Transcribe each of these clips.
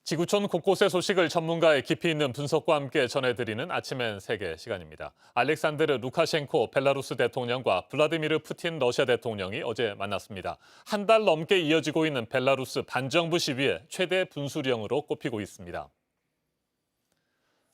지구촌 곳곳의 소식을 전문가의 깊이 있는 분석과 함께 전해드리는 아침엔 세계 시간입니다. 알렉산드르 루카셴코 벨라루스 대통령과 블라디미르 푸틴 러시아 대통령이 어제 만났습니다. 한 달 넘게 이어지고 있는 벨라루스 반정부 시위의 최대 분수령으로 꼽히고 있습니다.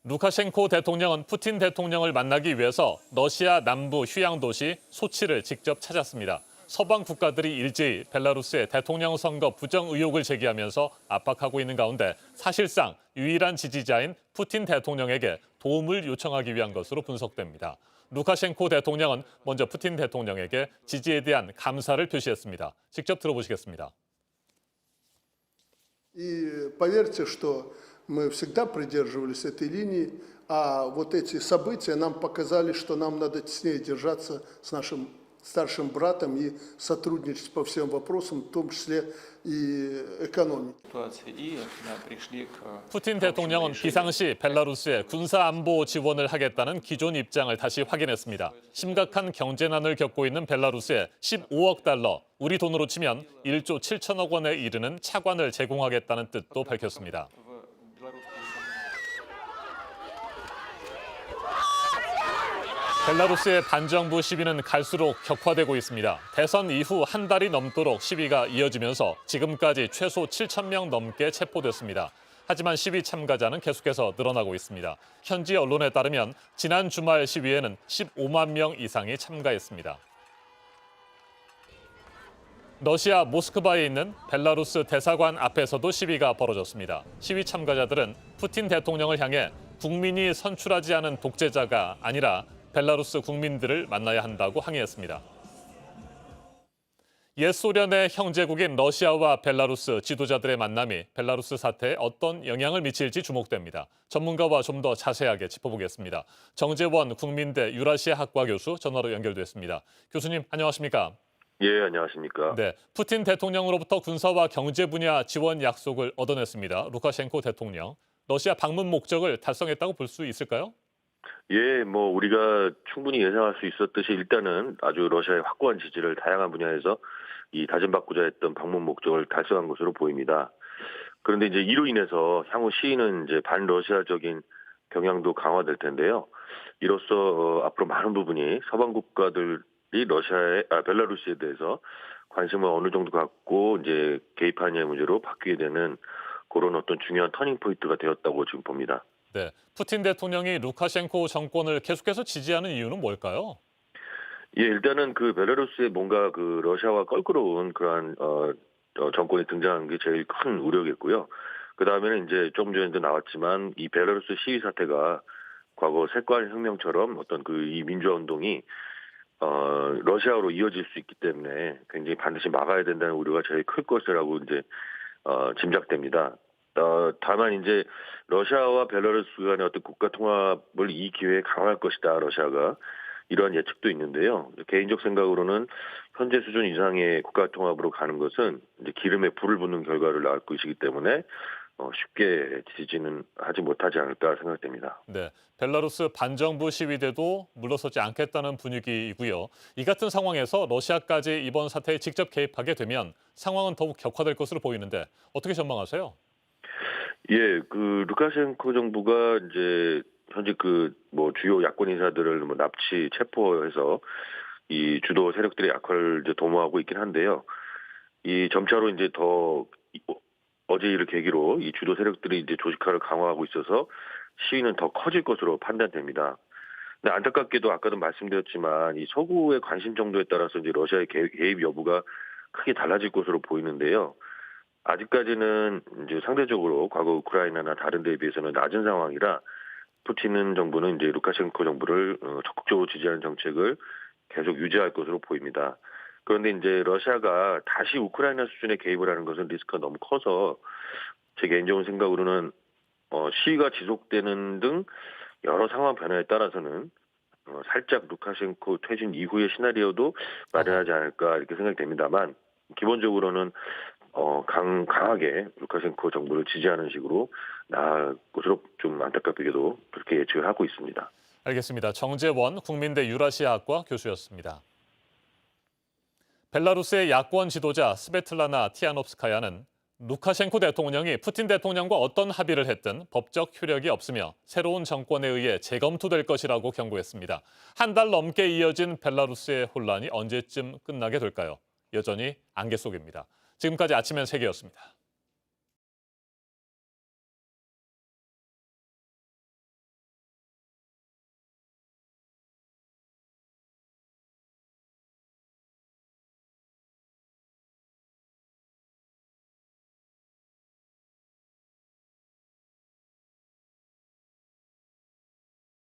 루카셴코 대통령은 푸틴 대통령을 만나기 위해서 러시아 남부 휴양 도시 소치를 직접 찾았습니다. 서방 국가들이 일제히 벨라루스의 대통령 선거 부정 의혹을 제기하면서 압박하고 있는 가운데 사실상 유일한 지지자인 푸틴 대통령에게 도움을 요청하기 위한 것으로 분석됩니다. 루카셴코 대통령은 먼저 푸틴 대통령에게 지지에 대한 감사를 표시했습니다. 직접 들어보시겠습니다. И поверьте, что мы всегда придерживались этой линии, а вот эти события нам показали, что нам надо теснее держаться с нашим старшим братом и сотрудничать по всем вопросам, в том числе и экономики. 푸틴 대통령은 비상시 벨라루스에 군사 안보 지원을 하겠다는 기존 입장을 다시 확인했습니다. 심각한 경제난을 겪고 있는 벨라루스에 15억 달러, 우리 돈으로 치면 1조 7천억 원에 이르는 차관을 제공하겠다는 뜻도 밝혔습니다. 벨라루스의 반정부 시위는 갈수록 격화되고 있습니다. 대선 이후 한 달이 넘도록 시위가 이어지면서 지금까지 최소 7천 명 넘게 체포됐습니다. 하지만 시위 참가자는 계속해서 늘어나고 있습니다. 현지 언론에 따르면 지난 주말 시위에는 15만 명 이상이 참가했습니다. 러시아 모스크바에 있는 벨라루스 대사관 앞에서도 시위가 벌어졌습니다. 시위 참가자들은 푸틴 대통령을 향해 국민이 선출하지 않은 독재자가 아니라 벨라루스 국민들을 만나야 한다고 항의했습니다. 옛 소련의 형제국인 러시아와 벨라루스 지도자들의 만남이 벨라루스 사태에 어떤 영향을 미칠지 주목됩니다. 전문가와 좀 더 자세하게 짚어보겠습니다. 정재원 국민대 유라시아 학과 교수 전화로 연결됐습니다. 교수님 안녕하십니까? 예, 안녕하십니까? 네, 푸틴 대통령으로부터 군사와 경제 분야 지원 약속을 얻어냈습니다. 루카셴코 대통령. 러시아 방문 목적을 달성했다고 볼 수 있을까요? 예, 우리가 충분히 예상할 수 있었듯이 일단은 아주 러시아의 확고한 지지를 다양한 분야에서 다짐받고자 했던 방문 목적을 달성한 것으로 보입니다. 그런데 이제 이로 인해서 향후 시위는 이제 반러시아적인 경향도 강화될 텐데요. 이로써 앞으로 많은 부분이 서방 국가들이 벨라루스에 대해서 관심을 어느 정도 갖고 이제 개입하느냐의 문제로 바뀌게 되는 그런 어떤 중요한 터닝 포인트가 되었다고 지금 봅니다. 네, 푸틴 대통령이 루카셴코 정권을 계속해서 지지하는 이유는 뭘까요? 예, 일단은 그 벨라루스에 뭔가 그 러시아와 껄끄러운 그러한 정권이 등장한 게 제일 큰 우려겠고요. 그 다음에는 이제 조금 전에도 나왔지만 이 벨라루스 시위 사태가 과거 색깔 혁명처럼 어떤 이 민주화 운동이 러시아로 이어질 수 있기 때문에 굉장히 반드시 막아야 된다는 우려가 제일 클 것이라고 이제 짐작됩니다. 다만 이제 러시아와 벨라루스 간의 어떤 국가 통합을 이 기회에 강화할 것이다, 러시아가. 이러한 예측도 있는데요. 개인적 생각으로는 현재 수준 이상의 국가 통합으로 가는 것은 이제 기름에 불을 붓는 결과를 낳을 것이기 때문에 쉽게 지지는 하지 못하지 않을까 생각됩니다. 네, 벨라루스 반정부 시위대도 물러서지 않겠다는 분위기이고요. 이 같은 상황에서 러시아까지 이번 사태에 직접 개입하게 되면 상황은 더욱 격화될 것으로 보이는데 어떻게 전망하세요? 예, 그 루카셴코 정부가 이제 현재 주요 야권 인사들을 납치, 체포해서 이 주도 세력들의 역할을 이제 도모하고 있긴 한데요. 이 점차로 이제 어제 일을 계기로 이 주도 세력들이 이제 조직화를 강화하고 있어서 시위는 더 커질 것으로 판단됩니다. 근데 안타깝게도 아까도 말씀드렸지만 이 서구의 관심 정도에 따라서 이제 러시아의 개입 여부가 크게 달라질 것으로 보이는데요. 아직까지는 이제 상대적으로 과거 우크라이나나 다른 데에 비해서는 낮은 상황이라 푸틴 정부는 이제 루카셴코 정부를 적극적으로 지지하는 정책을 계속 유지할 것으로 보입니다. 그런데 이제 러시아가 다시 우크라이나 수준의 개입을 하는 것은 리스크가 너무 커서 제 개인적인 생각으로는 시위가 지속되는 등 여러 상황 변화에 따라서는 살짝 루카셴코 퇴진 이후의 시나리오도 마련하지 않을까 이렇게 생각됩니다만 기본적으로는 강하게 루카셴코 정부를 지지하는 식으로 나아갈 것으로 좀 안타깝게도 그렇게 예측을 하고 있습니다. 알겠습니다. 정재원 국민대 유라시아학과 교수였습니다. 벨라루스의 야권 지도자 스베틀라나 티아노프스카야는 루카셴코 대통령이 푸틴 대통령과 어떤 합의를 했든 법적 효력이 없으며 새로운 정권에 의해 재검토될 것이라고 경고했습니다. 한 달 넘게 이어진 벨라루스의 혼란이 언제쯤 끝나게 될까요? 여전히 안개 속입니다. 지금까지 아침엔 세계였습니다.